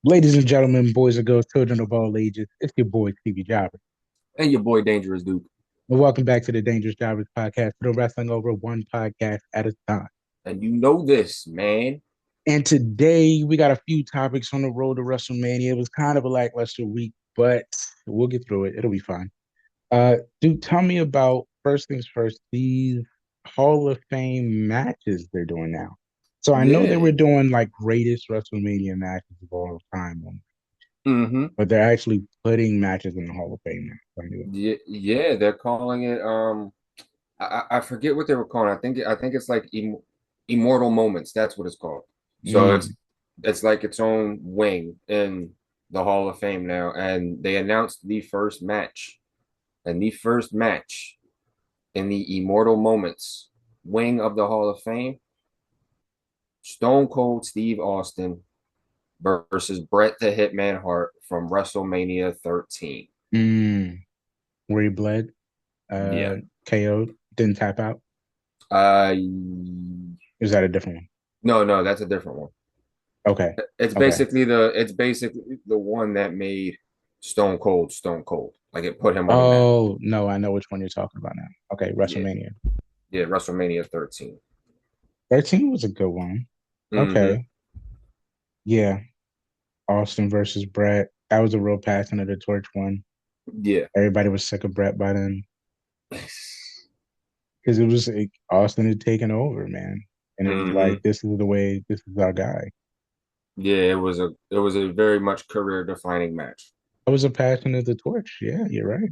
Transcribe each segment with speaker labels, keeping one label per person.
Speaker 1: Ladies and gentlemen, boys and girls, children of all ages, it's your boy, Stevie Jobber.
Speaker 2: And your boy Dangerous Duke.
Speaker 1: And welcome back to the Dangerous Jobbers podcast, for the wrestling over one podcast at a time.
Speaker 2: And you know this, man.
Speaker 1: And today we got a few topics on the road to WrestleMania. It was kind of a lackluster week, but we'll get through it. It'll be fine. Dude, tell me about first things first, these Hall of Fame matches they're doing now. So I know they
Speaker 2: Yeah.
Speaker 1: were doing like greatest WrestleMania matches of all time,
Speaker 2: Mm-hmm.
Speaker 1: but they're actually putting matches in the Hall of Fame now.
Speaker 2: Yeah, they're calling it I forget what they were calling it. I think it's like Immortal Moments. That's what it's called. So
Speaker 1: Mm,
Speaker 2: it's like its own wing in the Hall of Fame now. And they announced the first match. And the first match in the Immortal Moments wing of the Hall of Fame, Stone Cold Steve Austin versus Bret the Hitman Hart from WrestleMania 13.
Speaker 1: mm. Where he bled,
Speaker 2: Yeah.
Speaker 1: KO'd, didn't tap out.
Speaker 2: Uh,
Speaker 1: Is that a different one?
Speaker 2: no, that's a different one.
Speaker 1: Okay.
Speaker 2: It's
Speaker 1: Okay.
Speaker 2: basically the one that made Stone Cold Stone Cold. Like it put him on the map.
Speaker 1: Oh, no, I know which one you're talking about now. Okay,
Speaker 2: Yeah,
Speaker 1: WrestleMania.
Speaker 2: yeah, WrestleMania 13.
Speaker 1: 13 was a good one.
Speaker 2: Mm-hmm.
Speaker 1: Okay. Yeah. Austin versus Brett. That was a real passing of the torch one.
Speaker 2: Yeah.
Speaker 1: Everybody was sick of Brett by then because it was like, Austin had taken over, man. And it was like,
Speaker 2: Mm-hmm.
Speaker 1: this is the way, this is our guy.
Speaker 2: Yeah, it was a very much career defining match.
Speaker 1: It was a passing of the torch. Yeah, you're right.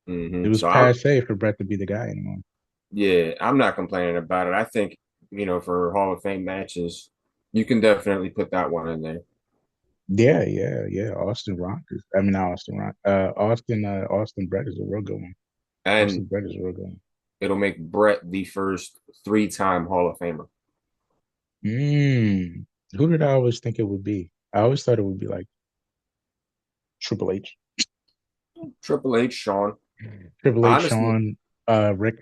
Speaker 1: It
Speaker 2: Mm-hmm.
Speaker 1: was passe for Brett to be the guy anymore.
Speaker 2: I'm not complaining about it. I think, for Hall of Fame matches, you can definitely put that one in there.
Speaker 1: Yeah, yeah, yeah. Austin Rock is, I mean, not Austin Rock. Austin Brett is a real good one. Austin
Speaker 2: And
Speaker 1: Brett is a real good one.
Speaker 2: it'll make Brett the first three-time Hall of Famer.
Speaker 1: Mm. Who did I always think it would be? I always thought it would be like Triple H.
Speaker 2: Triple H, Shawn.
Speaker 1: Triple H,
Speaker 2: Honestly,
Speaker 1: Shawn, Rick,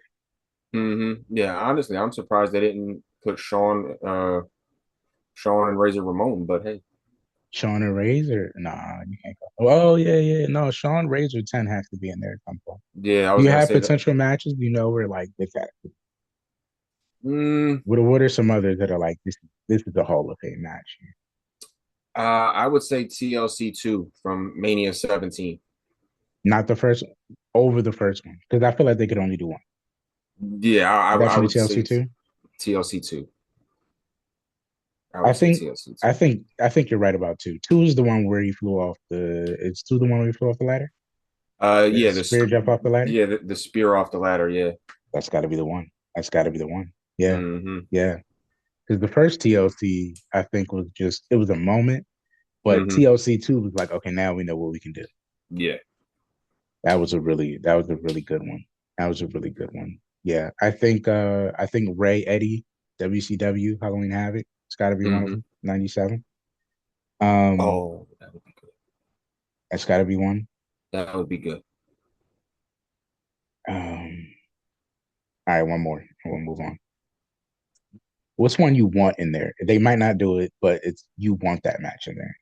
Speaker 2: yeah, honestly, I'm surprised they didn't put Shawn and Razor Ramon, but hey,
Speaker 1: Shawn and Razor. Nah, you can't go. Oh, yeah, yeah. No, Shawn Razor 10 has to be in there at some point.
Speaker 2: yeah, I was
Speaker 1: You
Speaker 2: gonna
Speaker 1: have
Speaker 2: say that.
Speaker 1: potential matches, where like this has to.
Speaker 2: Mm,
Speaker 1: What are some others that are like this is the Hall of Fame match?
Speaker 2: I would say TLC 2 from Mania 17.
Speaker 1: Not the first over the first one. Because I feel like they could only do one.
Speaker 2: Yeah, I
Speaker 1: Definitely
Speaker 2: would
Speaker 1: TLC
Speaker 2: say
Speaker 1: two.
Speaker 2: TLC 2. I
Speaker 1: I
Speaker 2: would say
Speaker 1: think
Speaker 2: TLC
Speaker 1: I
Speaker 2: 2.
Speaker 1: think I think you're right about two. Two is the one where he flew off the it's two the one where he flew off the ladder? The
Speaker 2: Yeah,
Speaker 1: spear jump off the ladder?
Speaker 2: the spear off the ladder. Yeah.
Speaker 1: That's gotta be the one. That's gotta be the one. Yeah.
Speaker 2: Mm-hmm.
Speaker 1: Yeah. Because the first TLC I think was just it was a moment, but
Speaker 2: Mm-hmm.
Speaker 1: TLC two was like, okay, now we know what we can do.
Speaker 2: Yeah.
Speaker 1: That was a really good one. That was a really good one. Yeah. I think Ray Eddie, WCW, Halloween Havoc, it's gotta be one of
Speaker 2: Mm-hmm.
Speaker 1: them, 97. Um,
Speaker 2: Oh, that would be good.
Speaker 1: that's gotta be one.
Speaker 2: That would be good.
Speaker 1: Um, all right, one more, and we'll move on. What's one you want in there? They might not do it, but it's you want that match in there.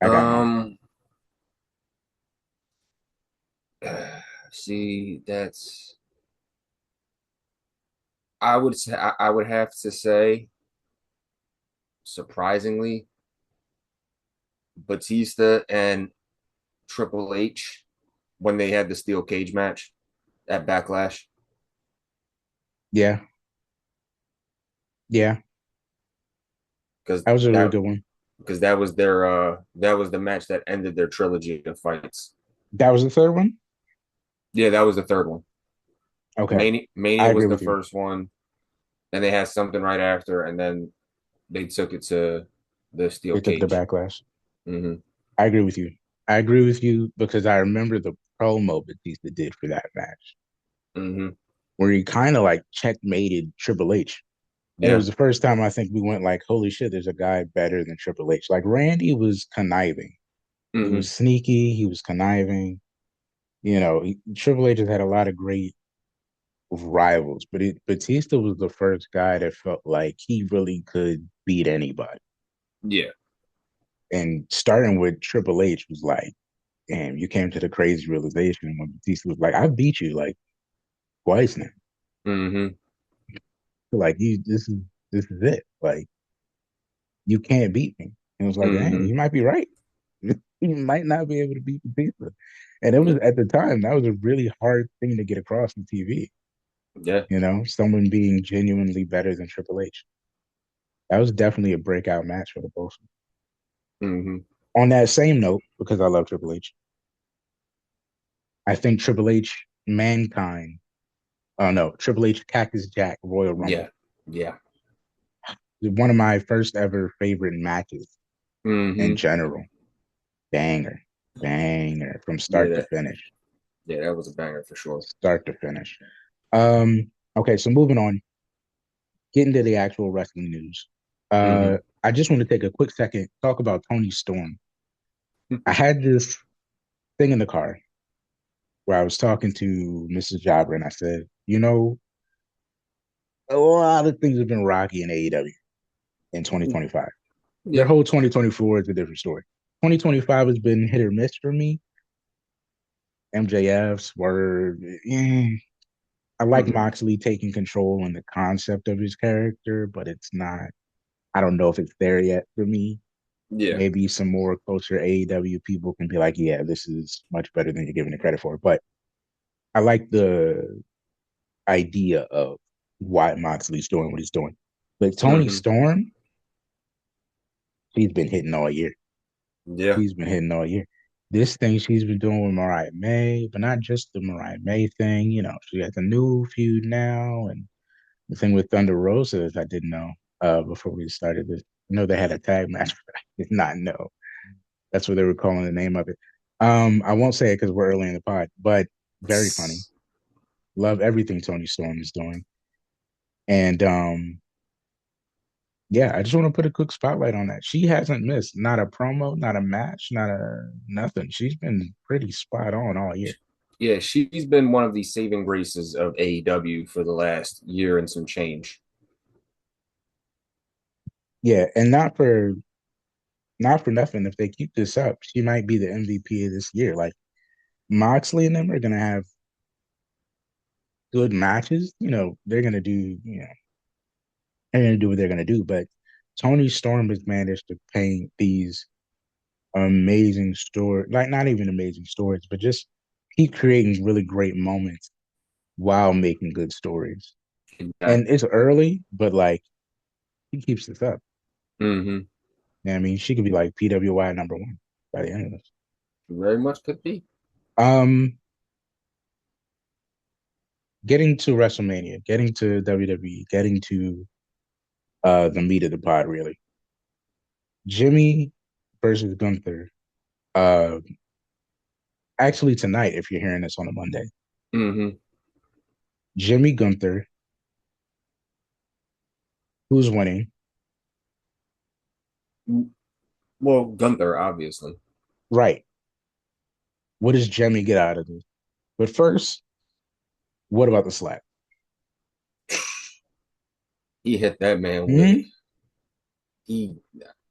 Speaker 1: I got mine.
Speaker 2: Um, see, that's I would have to say, surprisingly, Batista and Triple H when they had the steel cage match at Backlash
Speaker 1: Yeah, yeah,
Speaker 2: because
Speaker 1: that was a really
Speaker 2: that
Speaker 1: good one.
Speaker 2: that was the match that ended their trilogy of fights.
Speaker 1: That was the third one.
Speaker 2: Yeah, that was the third one.
Speaker 1: Okay, I
Speaker 2: Mania
Speaker 1: agree
Speaker 2: was the
Speaker 1: with you.
Speaker 2: first one, and they had something right after, and then they took it to the steel
Speaker 1: They took the
Speaker 2: cage.
Speaker 1: backlash.
Speaker 2: Hmm.
Speaker 1: I agree with you. I agree with you because I remember the promo Batista did for that match,
Speaker 2: Hmm.
Speaker 1: where he kind of like checkmated Triple H. And it
Speaker 2: Yeah.
Speaker 1: was the first time I think we went like, holy shit, there's a guy better than Triple H. Like Randy was conniving. He
Speaker 2: Hmm.
Speaker 1: was sneaky. He was conniving. Triple H has had a lot of great rivals, but Batista was the first guy that felt like he really could beat anybody.
Speaker 2: Yeah.
Speaker 1: And starting with Triple H was like, damn, you came to the crazy realization when Batista was like, I beat you like twice now.
Speaker 2: Mm-hmm.
Speaker 1: Like you, this is it. Like you can't beat me. And it was like, dang,
Speaker 2: Mm-hmm.
Speaker 1: you might be right. You might not be able to beat Batista. And it was
Speaker 2: Yeah.
Speaker 1: at the time that was a really hard thing to get across on TV.
Speaker 2: Yeah.
Speaker 1: You know, someone being genuinely better than Triple H. That was definitely a breakout match for the both.
Speaker 2: Mm-hmm.
Speaker 1: On that same note, because I love Triple H, I think Triple H Mankind, oh no, Triple H Cactus Jack Royal
Speaker 2: Yeah.
Speaker 1: Rumble
Speaker 2: Yeah.
Speaker 1: is one of my first ever favorite matches in
Speaker 2: Mm-hmm.
Speaker 1: general. Banger, banger from
Speaker 2: Yeah.
Speaker 1: start to finish,
Speaker 2: That was a banger for sure.
Speaker 1: start to finish. Okay, so moving on, getting to the actual wrestling news.
Speaker 2: Mm-hmm.
Speaker 1: I just want to take a quick second talk about Toni Storm. I had this thing in the car where I was talking to Mrs. Jobber, and I said, you know, a lot of things have been rocky in AEW in 2025. Their
Speaker 2: Yeah.
Speaker 1: whole 2024 is a different story. 2025 has been hit or miss for me. MJF's were, I like
Speaker 2: Mm-hmm.
Speaker 1: Moxley taking control and the concept of his character, but it's not, I don't know if it's there yet for me.
Speaker 2: Yeah.
Speaker 1: Maybe some more closer AEW people can be like, yeah, this is much better than you're giving it credit for. But I like the idea of why Moxley's doing what he's doing. But Toni
Speaker 2: Mm-hmm.
Speaker 1: Storm, she's been hitting all year.
Speaker 2: Yeah.
Speaker 1: She's been hitting all year. This thing she's been doing with Mariah May, but not just the Mariah May thing. You know, she has a new feud now, and the thing with Thunder Rosa is I didn't know before we started this. I know they had a tag match, but I did not know that's what they were calling the name of it. I won't say it because we're early in the pod, but very funny. Love everything Toni Storm is doing, and yeah, I just want to put a quick spotlight on that. She hasn't missed not a promo, not a match, not a nothing. She's been pretty spot on all year.
Speaker 2: Yeah, she's been one of the saving graces of AEW for the last year and some change.
Speaker 1: Yeah, and not for nothing. If they keep this up, she might be the MVP of this year. Like Moxley and them are gonna have good matches. You know, they're gonna do, they're gonna do what they're gonna do. But Toni Storm has managed to paint these amazing story, like not even amazing stories, but just keep creating really great moments while making good stories.
Speaker 2: Yeah.
Speaker 1: And it's early, but like he keeps this up.
Speaker 2: Mm-hmm.
Speaker 1: You know what I mean, she could be like PWI number one by the end of this.
Speaker 2: Very much could be.
Speaker 1: Um, Getting to WrestleMania, getting to WWE, getting to the meat of the pod, really. Jimmy versus Gunther. Uh, actually tonight, if you're hearing this on a Monday,
Speaker 2: Mm-hmm.
Speaker 1: Jimmy Gunther, who's winning,
Speaker 2: Well, Gunther, obviously.
Speaker 1: right? What does Jimmy get out of this? But first, what about the slap?
Speaker 2: He hit that man with
Speaker 1: Hmm.
Speaker 2: he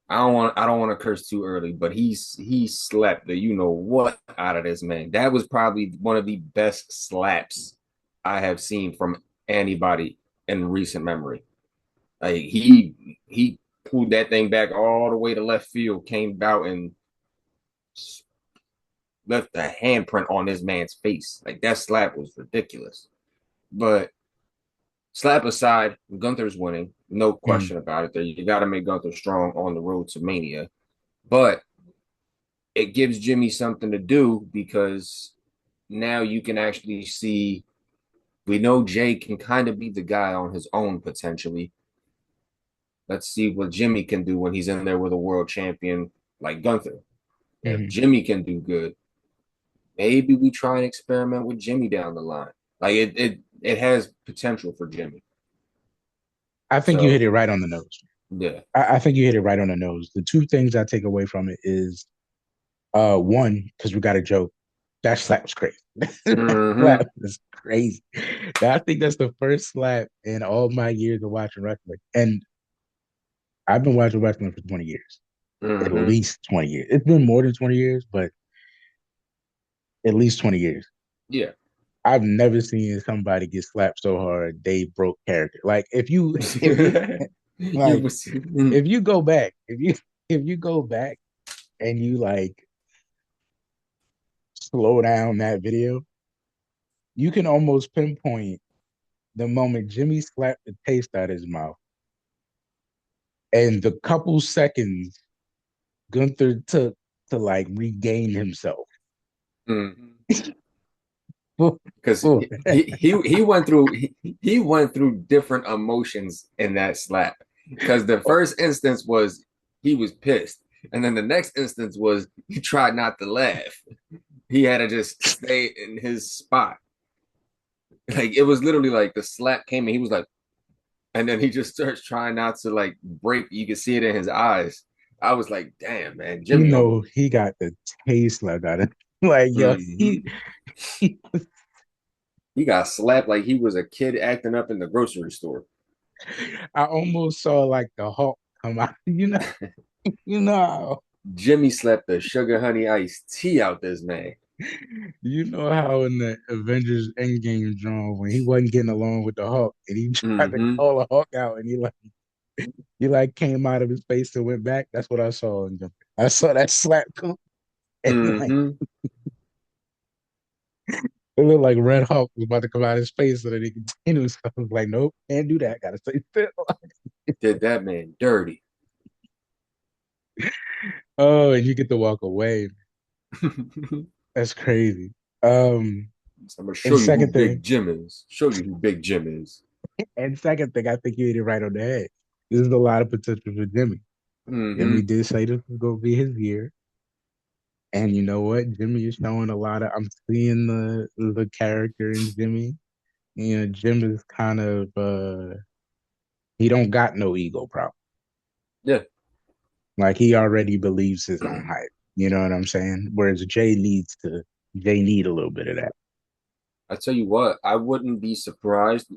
Speaker 2: I don't want to curse too early, but he slapped the you know what out of this man. That was probably one of the best slaps I have seen from anybody in recent memory. Like he pulled that thing back all the way to left field, came out and left a handprint on this man's face. Like that slap was ridiculous. But slap aside, Gunther's winning, no
Speaker 1: Hmm.
Speaker 2: question about it. There, you got to make Gunther strong on the road to Mania, but it gives Jimmy something to do because now you can actually see. We know Jay can kind of be the guy on his own potentially. Let's see what Jimmy can do when he's in there with a world champion like Gunther. If
Speaker 1: Hmm.
Speaker 2: Jimmy can do good, maybe we try and experiment with Jimmy down the line. Like it has potential for Jimmy.
Speaker 1: I think you hit
Speaker 2: So
Speaker 1: it right on the nose.
Speaker 2: yeah.
Speaker 1: I think you hit it right on the nose. The two things I take away from it is one, because we got a joke. That slap was crazy. That slap
Speaker 2: Mm-hmm.
Speaker 1: was crazy. I think that's the first slap in all my years of watching wrestling. And I've been watching wrestling for 20 years. At
Speaker 2: Mm-hmm.
Speaker 1: least 20 years. It's been more than 20 years, but at least 20 years.
Speaker 2: Yeah.
Speaker 1: I've never seen somebody get slapped so hard they broke character. Like if you
Speaker 2: You
Speaker 1: like
Speaker 2: was mm,
Speaker 1: if you go back, if you go back and you like slow down that video, you can almost pinpoint the moment Jimmy slapped the taste out of his mouth and the couple seconds Gunther took to like regain himself.
Speaker 2: mm.
Speaker 1: For,
Speaker 2: Because
Speaker 1: for
Speaker 2: he went through different emotions in that slap. Because the first instance was he was pissed, and then the next instance was he tried not to laugh. He had to just stay in his spot. Like it was literally like the slap came and he was like, and then he just starts trying not to like break. You could see it in his eyes. I was like, damn, man,
Speaker 1: you
Speaker 2: Jimmy
Speaker 1: know
Speaker 2: almost.
Speaker 1: he got the taste left out of him. Like yo,
Speaker 2: Mhm.
Speaker 1: he
Speaker 2: He got slapped like he was a kid acting up in the grocery store.
Speaker 1: I almost saw like the Hulk come out. You know,
Speaker 2: Jimmy slapped the sugar honey iced tea out this man.
Speaker 1: you know how in the Avengers Endgame John when he wasn't getting along with the Hulk and he tried to
Speaker 2: Mm-hmm.
Speaker 1: call the Hulk out and he like came out of his face and went back. That's what I saw in Jumper. I saw that slap come and like
Speaker 2: Mm-hmm.
Speaker 1: it looked like Red Hulk was about to come out of his face so that he could continue himself. I was like, nope, can't do that. Gotta stay still.
Speaker 2: Did that man dirty.
Speaker 1: Oh, and you get to walk away.
Speaker 2: I'm
Speaker 1: That's crazy. Um,
Speaker 2: gonna
Speaker 1: and
Speaker 2: show you who
Speaker 1: second thing,
Speaker 2: Big Jim is. Show you who Big Jim is.
Speaker 1: I think you hit it right on the head. This is a lot of potential for Jimmy.
Speaker 2: Mm-hmm.
Speaker 1: Jimmy did say this was gonna be his year. And you know what? Jimmy is showing a lot of I'm seeing the character in Jimmy. You know, Jim is kind of he don't got no ego problem.
Speaker 2: Yeah.
Speaker 1: Like he already believes his own hype. You know what I'm saying? Whereas Jay need a little bit of that.
Speaker 2: I tell you what, I wouldn't be surprised.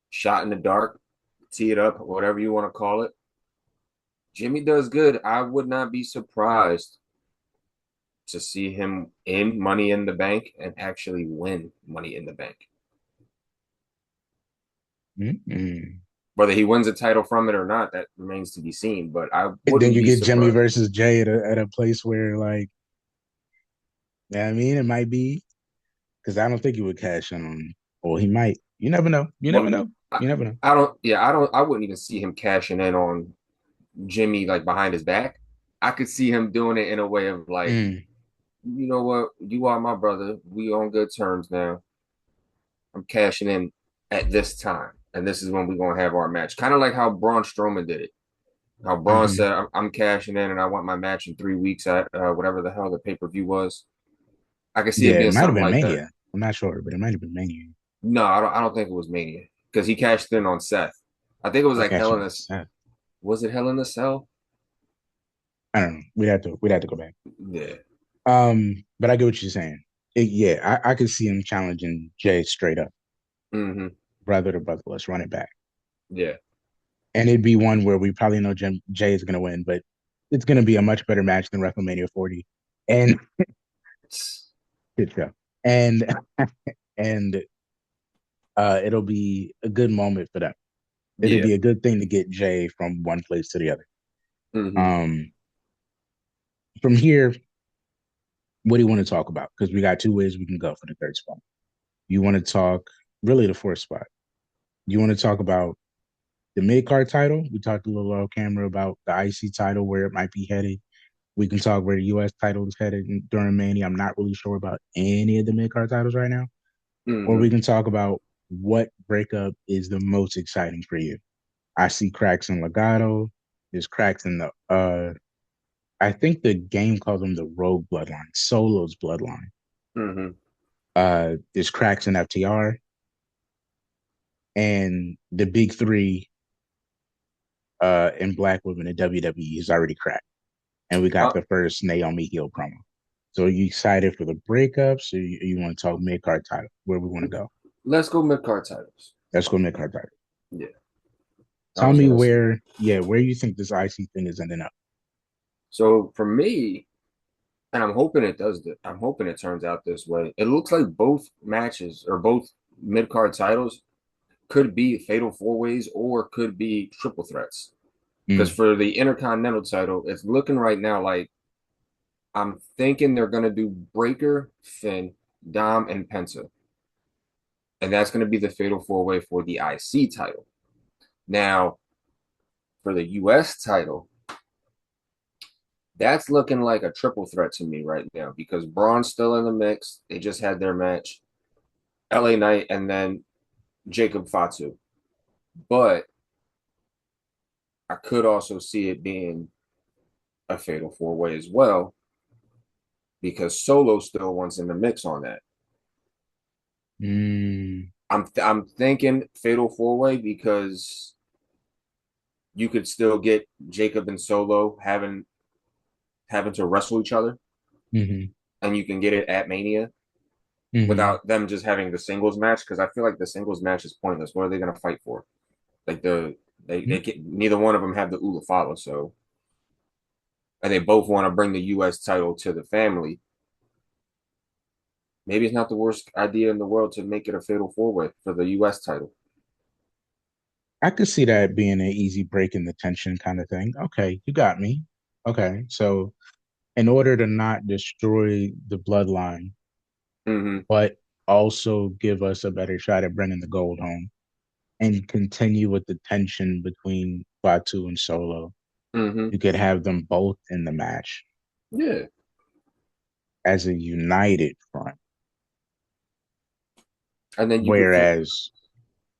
Speaker 2: Shot in the dark, tee it up, whatever you want to call it. Jimmy does good. I would not be surprised to see him in Money in the Bank and actually win Money in the Bank.
Speaker 1: Mm-mm.
Speaker 2: Whether he wins a title from it or not, that remains to be seen. But I
Speaker 1: And then
Speaker 2: wouldn't
Speaker 1: you
Speaker 2: be
Speaker 1: get Jimmy
Speaker 2: surprised.
Speaker 1: versus Jay at a place where like, yeah, I mean, it might be because I don't think he would cash in on. Or he might. You never know. You never
Speaker 2: Well,
Speaker 1: know.
Speaker 2: I,
Speaker 1: You never know.
Speaker 2: I don't. Yeah, I don't. I wouldn't even see him cashing in on Jimmy like behind his back. I could see him doing it in a way of like,
Speaker 1: Mm,
Speaker 2: you know what, you are my brother. We on good terms now. I'm cashing in at this time, and this is when we're gonna have our match. Kind of like how Braun Strowman did it. How Braun
Speaker 1: hmm
Speaker 2: said, I'm cashing in, and I want my match in 3 weeks at whatever the hell the pay per view was. I can see it
Speaker 1: Yeah, it
Speaker 2: being
Speaker 1: might have
Speaker 2: something
Speaker 1: been
Speaker 2: like that.
Speaker 1: Mania. I'm not sure, but it might have been Mania.
Speaker 2: No, I don't. I don't think it was Mania because he cashed in on Seth. I think it was
Speaker 1: He
Speaker 2: like
Speaker 1: cashed
Speaker 2: Hell
Speaker 1: in
Speaker 2: in
Speaker 1: on
Speaker 2: a.
Speaker 1: Seth.
Speaker 2: Was it Hell in a Cell?
Speaker 1: I don't know. We'd have to go back.
Speaker 2: Yeah.
Speaker 1: But I get what you're saying. Yeah, I could see him challenging Jay straight up,
Speaker 2: Mm-hmm.
Speaker 1: brother to brother. Let's run it back,
Speaker 2: Yeah.
Speaker 1: and it'd be one where we probably know Jay is gonna win, but it's gonna be a much better match than WrestleMania 40, and good show, and and it'll be a good moment for them. It'll
Speaker 2: Yeah.
Speaker 1: be a good thing to get Jay from one place to the other.
Speaker 2: Mm-hmm.
Speaker 1: Um, from here, what do you want to talk about? Because we got two ways we can go for the third spot. You want to talk really the fourth spot. You want to talk about the mid card title. We talked a little off camera about the IC title, where it might be headed. We can talk where the US title is headed during Mania. I'm not really sure about any of the mid card titles right now. Or
Speaker 2: Mm-hmm.
Speaker 1: we can talk about what breakup is the most exciting for you. I see cracks in Legato. There's cracks in the I think the game calls them the Rogue Bloodline, Solo's Bloodline.
Speaker 2: Mm-hmm.
Speaker 1: There's cracks in FTR, and the big three in Black women in WWE is already cracked. And we got
Speaker 2: Uh,
Speaker 1: the first Naomi heel promo. So are you excited for the breakups, or you want to talk mid card title? Where we want to go?
Speaker 2: let's go mid card titles.
Speaker 1: Let's go mid card title.
Speaker 2: Yeah. I
Speaker 1: Tell
Speaker 2: was
Speaker 1: me
Speaker 2: gonna say.
Speaker 1: where you think this IC thing is ending up.
Speaker 2: So for me, and I'm hoping it does. I'm hoping it turns out this way. It looks like both matches or both mid card titles could be fatal four ways or could be triple threats. Because
Speaker 1: Mm,
Speaker 2: for the Intercontinental title, it's looking right now like I'm thinking they're gonna do Breaker, Finn, Dom, and Penta, and that's gonna be the fatal four way for the IC title. Now for the US title, that's looking like a triple threat to me right now because Braun's still in the mix. They just had their match, LA Knight, and then Jacob Fatu. But I could also see it being a fatal four way as well because Solo still wants in the mix on that.
Speaker 1: mm,
Speaker 2: I'm thinking fatal four way because you could still get Jacob and Solo having to wrestle each other,
Speaker 1: hmm
Speaker 2: and you can get it at Mania
Speaker 1: hmm
Speaker 2: without them just having the singles match because I feel like the singles match is pointless. What are they going to fight for? Like they can, neither one of them have the Ulafala, so and they both want to bring the U.S. title to the family. Maybe it's not the worst idea in the world to make it a fatal four way for the U.S. title.
Speaker 1: I could see that being an easy break in the tension kind of thing. Okay, you got me. Okay, so in order to not destroy the bloodline,
Speaker 2: Mm-hmm.
Speaker 1: but also give us a better shot at bringing the gold home and continue with the tension between Fatu and Solo,
Speaker 2: Mm-hmm.
Speaker 1: you could have them both in the match
Speaker 2: Yeah,
Speaker 1: as a united front.
Speaker 2: and then you could
Speaker 1: Whereas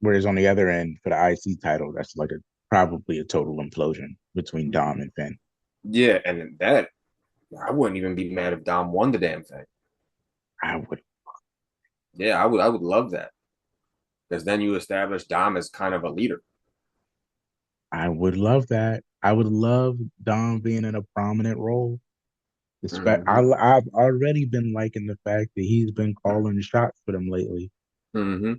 Speaker 1: whereas on the other end for the IC title, that's like a probably a total implosion between Dom and Finn.
Speaker 2: yeah, and that I wouldn't even be mad if Dom won the damn thing.
Speaker 1: I would
Speaker 2: Yeah, I would love that because then you establish Dom as kind of a leader.
Speaker 1: I would love that. I would love Dom being in a prominent role.
Speaker 2: Mm-hmm.
Speaker 1: I've already been liking the fact that he's been calling the shots for them lately.
Speaker 2: Mm-hmm.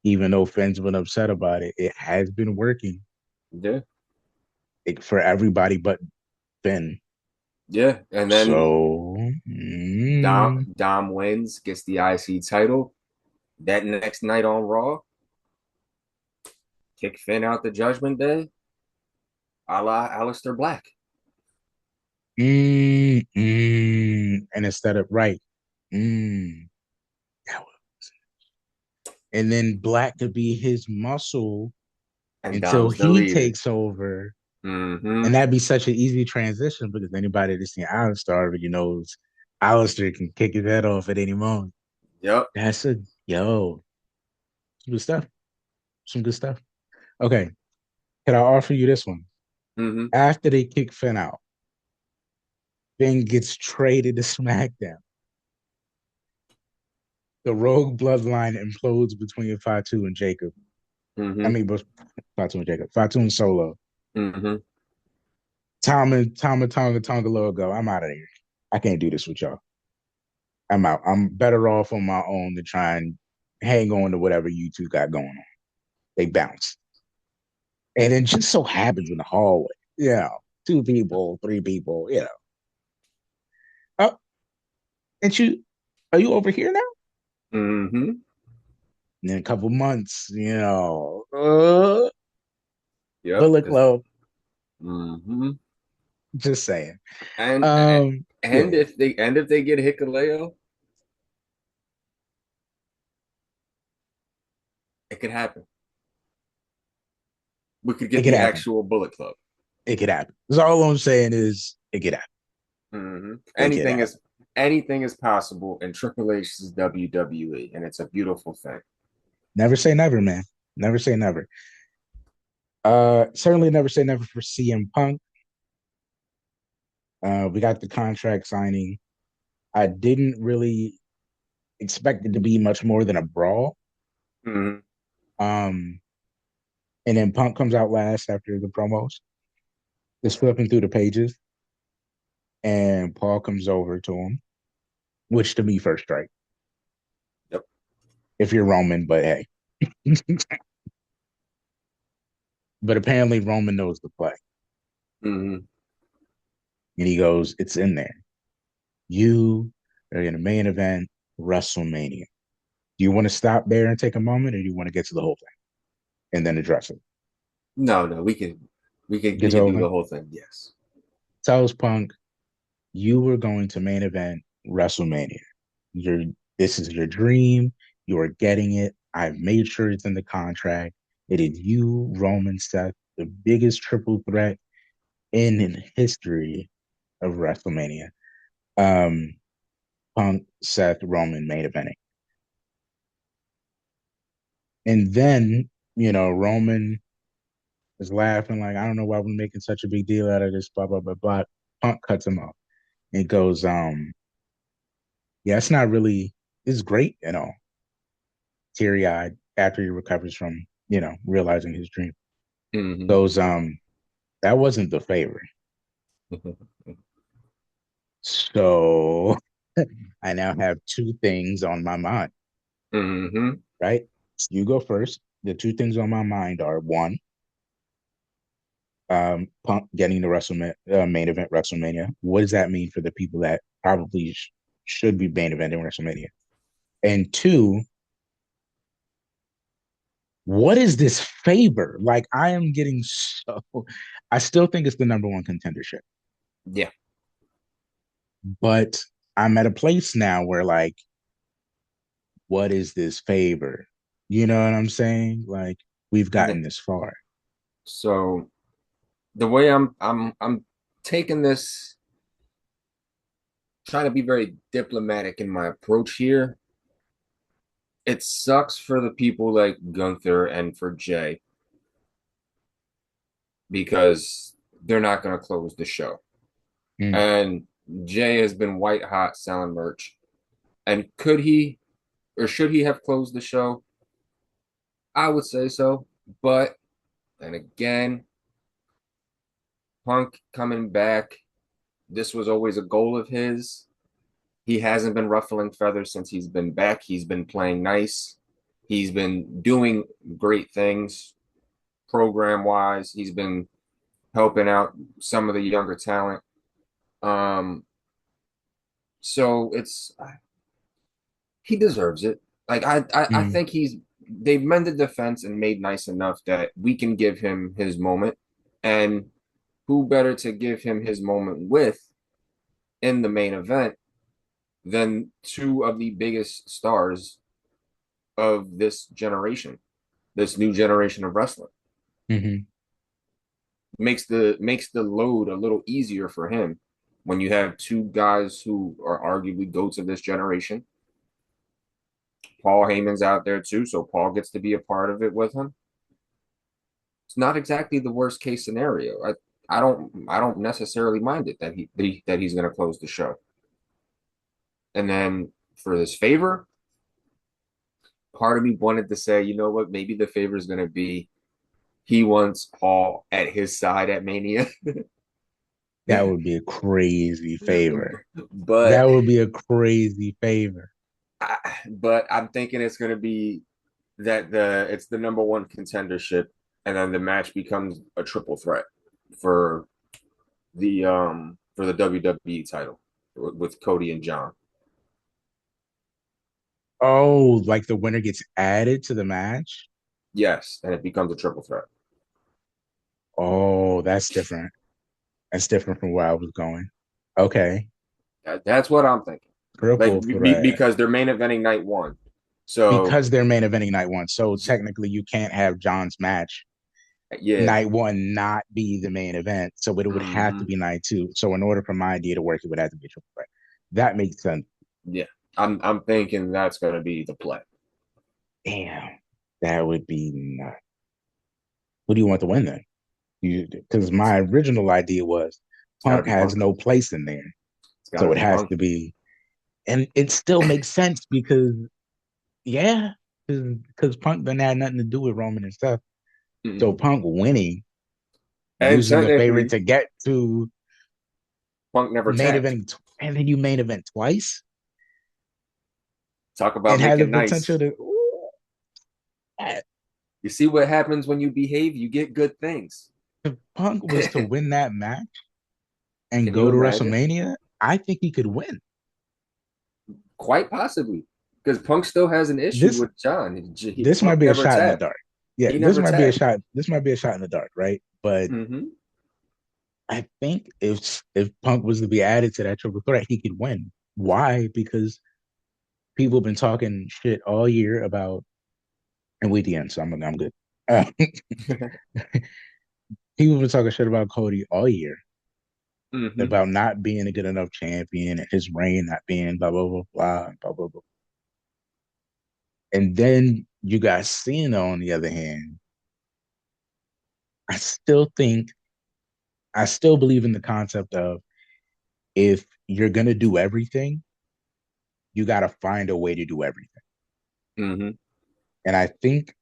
Speaker 1: Even though Finn's been upset about it, it has been working
Speaker 2: Yeah,
Speaker 1: for everybody but Finn.
Speaker 2: yeah, and then
Speaker 1: So,
Speaker 2: Dom wins, gets the IC title. That next night on Raw, kick Finn out the Judgment Day, a la Aleister Black.
Speaker 1: and instead of right, mm, and then Black could be his muscle
Speaker 2: And
Speaker 1: until
Speaker 2: Dom's the
Speaker 1: he
Speaker 2: leader.
Speaker 1: takes over.
Speaker 2: Mm-hmm.
Speaker 1: And that'd be such an easy transition because anybody that's seen Alistair already knows Alistair can kick his head off at any moment.
Speaker 2: Yep.
Speaker 1: That's a yo, some good stuff. Some good stuff. Okay. Can I offer you this one?
Speaker 2: Mm-hmm.
Speaker 1: After they kick Finn out, Finn gets traded to SmackDown. The Rogue Bloodline implodes between Fatu and Jacob. I
Speaker 2: Mm-hmm.
Speaker 1: mean, but Fatu and Jacob, Fatu and Solo.
Speaker 2: Mm-hmm.
Speaker 1: Tonga logo. I'm out of here. I can't do this with y'all. I'm out. I'm better off on my own to try and hang on to whatever you two got going on. They bounce. And it just so happens in the hallway, you know, two people, three people, you know. Oh, and are you over here now?
Speaker 2: Mm-hmm.
Speaker 1: In a couple months,
Speaker 2: Yep.
Speaker 1: Bullet
Speaker 2: Because
Speaker 1: Club.
Speaker 2: mm-hmm.
Speaker 1: Just saying.
Speaker 2: And
Speaker 1: Yeah,
Speaker 2: if they get Hikaleo, it could happen. We could
Speaker 1: it
Speaker 2: get
Speaker 1: could
Speaker 2: the
Speaker 1: happen.
Speaker 2: actual Bullet Club.
Speaker 1: It could happen. That's all I'm saying is it could happen.
Speaker 2: Mm-hmm.
Speaker 1: It could happen.
Speaker 2: Anything is possible in Triple H's WWE, and it's a beautiful thing.
Speaker 1: Never say never, man. Never say never. Certainly never say never for CM Punk. We got the contract signing. I didn't really expect it to be much more than a brawl.
Speaker 2: Mm-hmm.
Speaker 1: Um, and then Punk comes out last after the promos, just flipping through the pages, and Paul comes over to him, which to me first strike.
Speaker 2: Yep.
Speaker 1: If you're Roman, but hey, But apparently Roman knows the play.
Speaker 2: Hmm.
Speaker 1: And he goes, it's in there. You are in the main event, WrestleMania. Do you want to stop there and take a moment, or do you want to get to the whole thing and then address it?
Speaker 2: No, no, we
Speaker 1: Get to the
Speaker 2: could
Speaker 1: whole
Speaker 2: do the
Speaker 1: thing.
Speaker 2: whole thing. Yes.
Speaker 1: Tells Punk, you were going to main event WrestleMania. Your This is your dream. You are getting it. I've made sure it's in the contract. It is you, Roman, Seth, the biggest triple threat in history of WrestleMania. Um, Punk, Seth, Roman main eventing. And then, Roman is laughing like, I don't know why we're making such a big deal out of this, blah, blah, blah, blah. Punk cuts him off and goes, yeah, it's not really, it's great, teary eyed after he recovers from, realizing his dream.
Speaker 2: Hmm.
Speaker 1: Goes, that wasn't the favor. So I now have two things on my mind,
Speaker 2: Hmm.
Speaker 1: right? You go first. The two things on my mind are one, Punk getting the main event WrestleMania. What does that mean for the people that probably should be main eventing WrestleMania? And two, what is this favor? Like, I am getting so. I still think it's the number one contendership,
Speaker 2: Yeah.
Speaker 1: but I'm at a place now where, like, what is this favor? You know what I'm saying? Like, we've gotten this far.
Speaker 2: So the way I'm taking this, trying to be very diplomatic in my approach here. It sucks for the people like Gunther and for Jey because they're not going to close the show.
Speaker 1: Mm,
Speaker 2: And Jey has been white hot selling merch. And could he or should he have closed the show? I would say so. But and again, Punk coming back, this was always a goal of his. He hasn't been ruffling feathers since he's been back. He's been playing nice. He's been doing great things program wise. He's been helping out some of the younger talent. Um, so it's he deserves it. Like I
Speaker 1: mm,
Speaker 2: think they've mended the fence and made nice enough that we can give him his moment. And who better to give him his moment with in the main event than two of the biggest stars of this generation, this new generation of wrestling.
Speaker 1: hmm.
Speaker 2: Makes the load a little easier for him when you have two guys who are arguably goats of this generation. Paul Heyman's out there too, so Paul gets to be a part of it with him. It's not exactly the worst case scenario. I don't necessarily mind it that he's going to close the show. And then for this favor, part of me wanted to say, you know what, maybe the favor is going to be he wants Paul at his side at Mania.
Speaker 1: That would be a crazy favor.
Speaker 2: but
Speaker 1: That would be a crazy favor.
Speaker 2: but I'm thinking it's going to be that it's the number one contendership, and then the match becomes a triple threat for the WWE title with Cody and John.
Speaker 1: Oh, like the winner gets added to the match?
Speaker 2: Yes, and it becomes a triple threat.
Speaker 1: Oh, that's different. That's different from where I was going. Okay.
Speaker 2: That's what I'm thinking. Like
Speaker 1: Triple threat.
Speaker 2: because they're main eventing night one, so
Speaker 1: Because they're main eventing night one. So technically you can't have John's match
Speaker 2: yeah.
Speaker 1: night one not be the main event. So it would have to
Speaker 2: Hmm.
Speaker 1: be night two. So in order for my idea to work, it would have to be a triple threat. That makes sense.
Speaker 2: Yeah, I'm thinking that's going to be the play.
Speaker 1: Damn. That would be nuts. Who do you want to win then? Because my original idea was
Speaker 2: It's got to
Speaker 1: Punk
Speaker 2: be
Speaker 1: has
Speaker 2: Punk.
Speaker 1: no place in there.
Speaker 2: It's got to
Speaker 1: So it
Speaker 2: be
Speaker 1: has
Speaker 2: Punk.
Speaker 1: to be, and it still makes sense because, yeah, because Punk didn't have nothing to do with Roman and stuff. So
Speaker 2: Hmm.
Speaker 1: Punk winning,
Speaker 2: And
Speaker 1: using the favorite
Speaker 2: technically,
Speaker 1: to get to
Speaker 2: Punk never
Speaker 1: main
Speaker 2: tapped.
Speaker 1: event, and then you main event twice
Speaker 2: Talk about
Speaker 1: and have the
Speaker 2: making
Speaker 1: potential
Speaker 2: nice.
Speaker 1: to, ooh,
Speaker 2: You see what happens when you behave? You get good things.
Speaker 1: If Punk was to
Speaker 2: Can
Speaker 1: win that match and
Speaker 2: you
Speaker 1: go to
Speaker 2: imagine?
Speaker 1: WrestleMania, I think he could win.
Speaker 2: Quite possibly, because Punk still has an issue
Speaker 1: This
Speaker 2: with John.
Speaker 1: this might
Speaker 2: Punk
Speaker 1: be a
Speaker 2: never
Speaker 1: shot in the
Speaker 2: tapped.
Speaker 1: dark. Yeah,
Speaker 2: He
Speaker 1: this
Speaker 2: never
Speaker 1: might be a
Speaker 2: tapped.
Speaker 1: shot. This might be a shot in the dark, right? But
Speaker 2: Hmm.
Speaker 1: I think if Punk was to be added to that triple threat, he could win. Why? Because people have been talking shit all year about, and we the end, so I'm good. People have been talking shit about Cody all year
Speaker 2: Hmm.
Speaker 1: about not being a good enough champion and his reign not being blah blah blah blah blah blah blah. And then you got Cena on the other hand. I still think I still believe in the concept of if you're gonna do everything, you gotta find a way to do everything.
Speaker 2: Hmm.
Speaker 1: And I think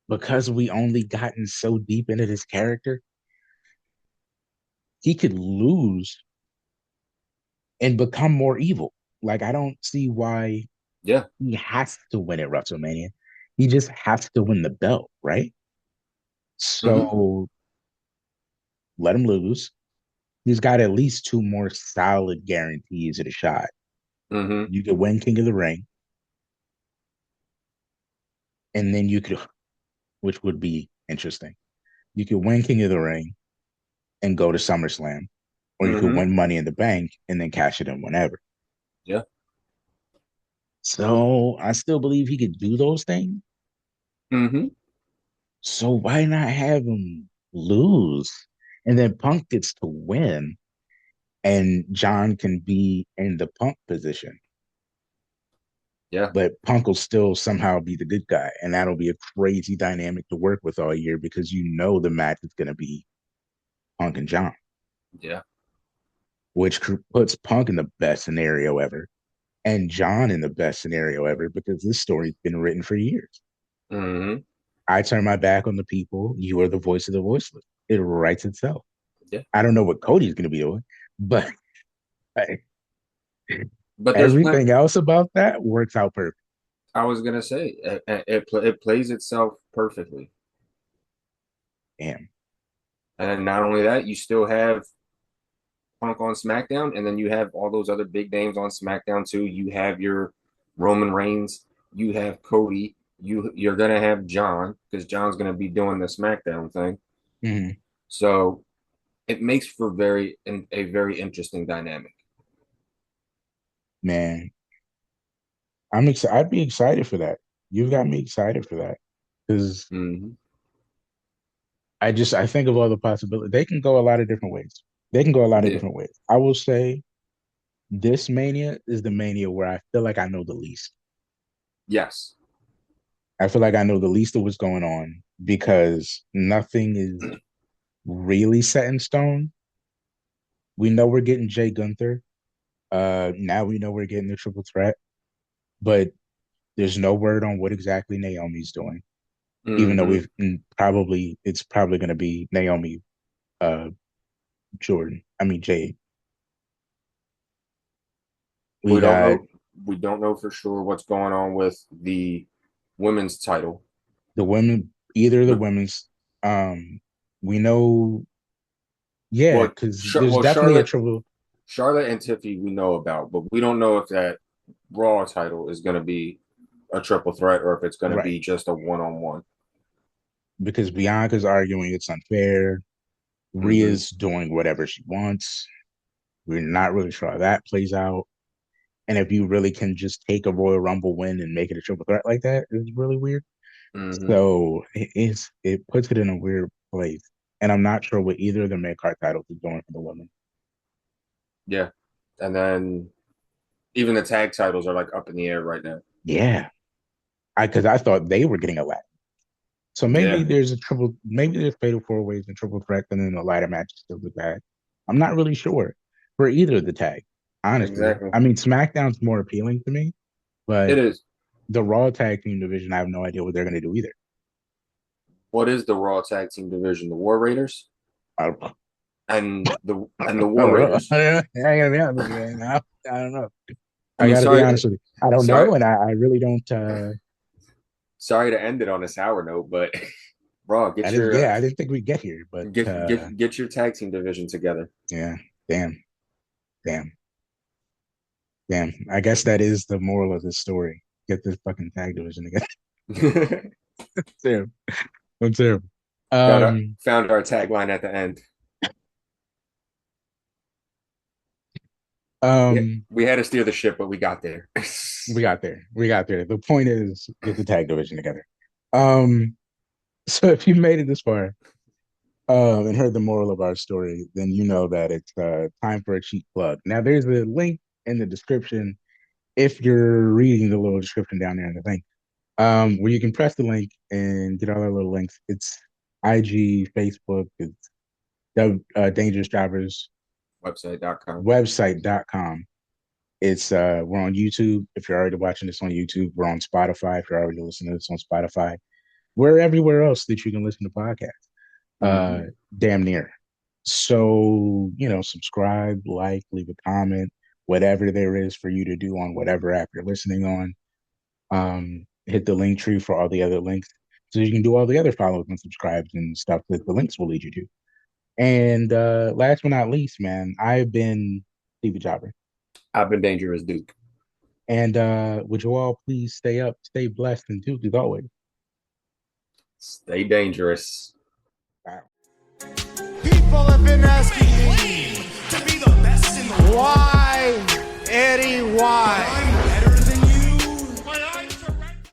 Speaker 1: because we only gotten so deep into this character, he could lose and become more evil. Like I don't see why
Speaker 2: Yeah.
Speaker 1: he has to win at WrestleMania. He just has to win the belt, right?
Speaker 2: Hmm.
Speaker 1: So let him lose. He's got at least two more solid guarantees at a shot.
Speaker 2: Hmm.
Speaker 1: You could win King of the Ring, and then you could, which would be interesting. You could win King of the Ring and go to SummerSlam, or you could
Speaker 2: Hmm.
Speaker 1: win Money in the Bank and then cash it in whenever.
Speaker 2: Yeah.
Speaker 1: So I still believe he could do those things.
Speaker 2: Hmm.
Speaker 1: So why not have him lose? And then Punk gets to win, and John can be in the Punk position.
Speaker 2: Yeah.
Speaker 1: But Punk will still somehow be the good guy. And that'll be a crazy dynamic to work with all year because you know the match is going to be Punk and John,
Speaker 2: Yeah.
Speaker 1: which puts Punk in the best scenario ever and John in the best scenario ever because this story's been written for years.
Speaker 2: Hmm.
Speaker 1: I turn my back on the people. You are the voice of the voiceless. It writes itself.
Speaker 2: Yeah.
Speaker 1: I don't know what Cody's going to be doing, but
Speaker 2: But there's plenty.
Speaker 1: everything else about that works out perfect.
Speaker 2: I was gonna say it plays itself perfectly,
Speaker 1: Damn.
Speaker 2: and not only that, you still have Punk on SmackDown, and then you have all those other big names on SmackDown too. You have your Roman Reigns, you have Cody, you're gonna have John because John's gonna be doing the SmackDown thing.
Speaker 1: Mm-hmm.
Speaker 2: So it makes for a very interesting dynamic.
Speaker 1: Man, I'm excited. I'd be excited for that. You've got me excited for that because
Speaker 2: Hmm.
Speaker 1: I think of all the possibilities. They can go a lot of different ways. They can go a lot of
Speaker 2: Yeah.
Speaker 1: different ways. I will say this mania is the mania where I feel like I know the least.
Speaker 2: Yes.
Speaker 1: I feel like I know the least of what's going on because nothing is really set in stone. We know we're getting Jay Gunther. Now we know we're getting the triple threat, but there's no word on what exactly Naomi's doing. Even though
Speaker 2: Hmm.
Speaker 1: we've probably it's probably going to be Naomi, uh, Jordan. I mean Jade. We
Speaker 2: We don't
Speaker 1: got
Speaker 2: know. We don't know for sure what's going on with the women's title.
Speaker 1: the women, either of the
Speaker 2: The
Speaker 1: women's. We know, yeah,
Speaker 2: well,
Speaker 1: because there's
Speaker 2: well,
Speaker 1: definitely a triple.
Speaker 2: Charlotte and Tiffy we know about, but we don't know if that Raw title is going to be a triple threat or if it's going to
Speaker 1: Right,
Speaker 2: be just a one on one.
Speaker 1: because Bianca's arguing it's unfair.
Speaker 2: Hmm.
Speaker 1: Rhea's doing whatever she wants. We're not really sure how that plays out. And if you really can just take a Royal Rumble win and make it a triple threat like that, it's really weird.
Speaker 2: Hmm.
Speaker 1: So it puts it in a weird place. And I'm not sure what either of the mid card titles is doing for the women.
Speaker 2: Yeah, and then even the tag titles are like up in the air right now.
Speaker 1: Yeah. I thought they were getting a ladder. So maybe
Speaker 2: Yeah,
Speaker 1: there's a triple, maybe there's fatal four ways and triple threat, and then the ladder match is still the tag. I'm not really sure for either of the tag, honestly.
Speaker 2: exactly.
Speaker 1: I mean, SmackDown's more appealing to me, but
Speaker 2: It is.
Speaker 1: the Raw tag team division, I have no idea what they're going to do either.
Speaker 2: What is the Raw tag team division? The War Raiders
Speaker 1: I don't know.
Speaker 2: and the War
Speaker 1: Raw.
Speaker 2: Raiders.
Speaker 1: I gotta be honest with you, man. I don't know.
Speaker 2: I
Speaker 1: I
Speaker 2: mean,
Speaker 1: got to be honest with you. I don't
Speaker 2: sorry,
Speaker 1: know, and I really don't.
Speaker 2: sorry to end it on a sour note, but bro,
Speaker 1: I didn't, yeah, I didn't think we'd get here, but
Speaker 2: get your tag team division together.
Speaker 1: yeah, damn, damn, damn. I guess that is the moral of the story. Get this fucking tag division together. Damn, I'm terrible.
Speaker 2: Found our tagline at the end. We had to steer the ship, but we got there.
Speaker 1: We got there. We got there. The point is get the tag division together. Um, so if you made it this far, and heard the moral of our story, then you know that it's time for a cheap plug. Now, there's a link in the description if you're reading the little description down there in the thing, where you can press the link and get all our little links. It's IG, Facebook, it's the Dangerous Drivers
Speaker 2: website.com.
Speaker 1: website.com. It's we're on YouTube. If you're already watching this on YouTube, we're on Spotify. If you're already listening to this on Spotify, we're everywhere else that you can listen to podcasts. Damn near. So, subscribe, like, leave a comment, whatever there is for you to do on whatever app you're listening on. Hit the link tree for all the other links so you can do all the other follows and subscribes and stuff that the links will lead you to. And last but not least, man, I've been Stevie Jobber.
Speaker 2: I've been Dangerous Duke.
Speaker 1: And would you all please stay up, stay blessed, and Duke as always.
Speaker 2: Stay dangerous.
Speaker 1: Wow.
Speaker 3: People have been asking me to be the best in the world. Why, Eddie? Why?